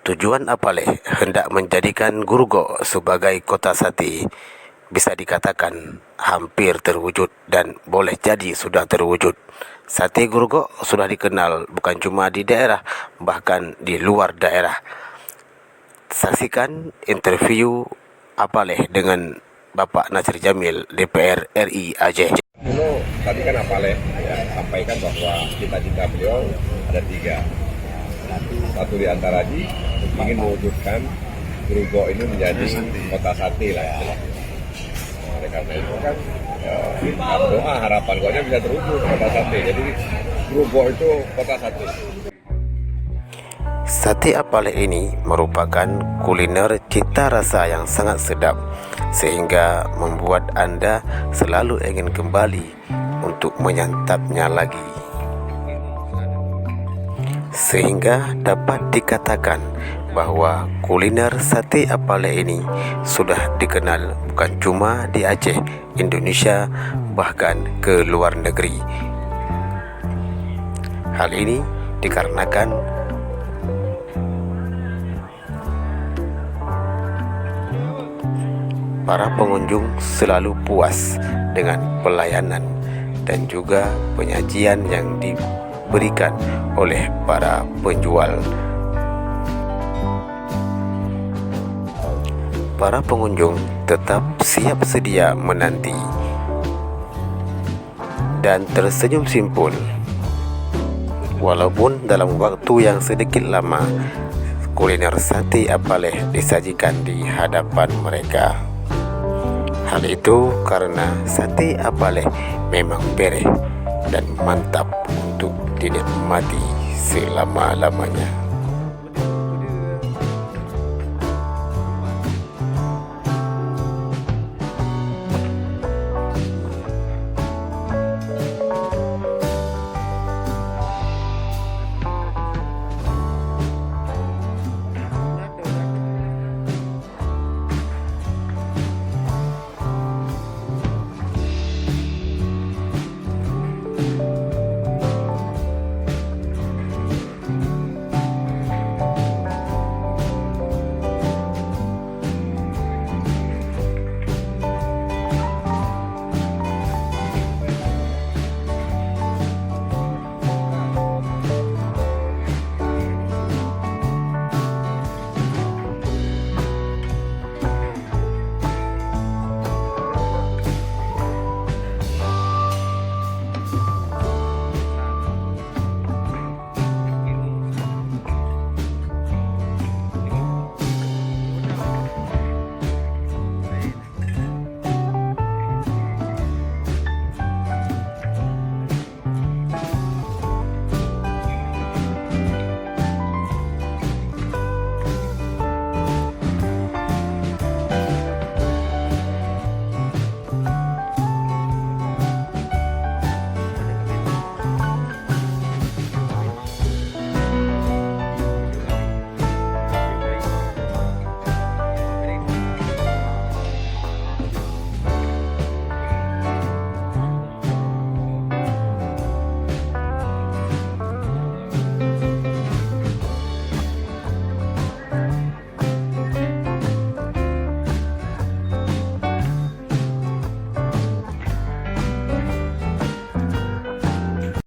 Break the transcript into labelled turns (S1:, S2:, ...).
S1: Tujuan Apaleh hendak menjadikan Grogol sebagai kota sate bisa dikatakan hampir terwujud dan boleh jadi sudah terwujud. Sate Grogol sudah dikenal bukan cuma di daerah, bahkan di luar daerah. Saksikan interview Apaleh dengan Bapak Nasir Jamil, DPR RI Aceh.
S2: Dulu tadi kan Apaleh sampaikan bahwa cita-cita beliau ada 3. Satu di antara ingin mewujudkan Grogol ini menjadi kota sate lah. Oleh karena itu kan doa harapan gonya bisa terwujud kota sate. Jadi Grogol itu kota sate.
S1: Sate Apaleh ini merupakan kuliner cita rasa yang sangat sedap sehingga membuat Anda selalu ingin kembali untuk menyantapnya lagi. Sehingga dapat dikatakan bahwa kuliner sate Apaleh ini sudah dikenal bukan cuma di Aceh, Indonesia, bahkan ke luar negeri. Hal ini dikarenakan para pengunjung selalu puas dengan pelayanan dan juga penyajian yang diberikan oleh para penjual. Para pengunjung tetap siap sedia menanti dan tersenyum simpul walaupun dalam waktu yang sedikit lama kuliner sate Apaleh disajikan di hadapan mereka. Hal itu karena sate Apaleh memang bereh dan mantap untuk dinikmati selama-lamanya.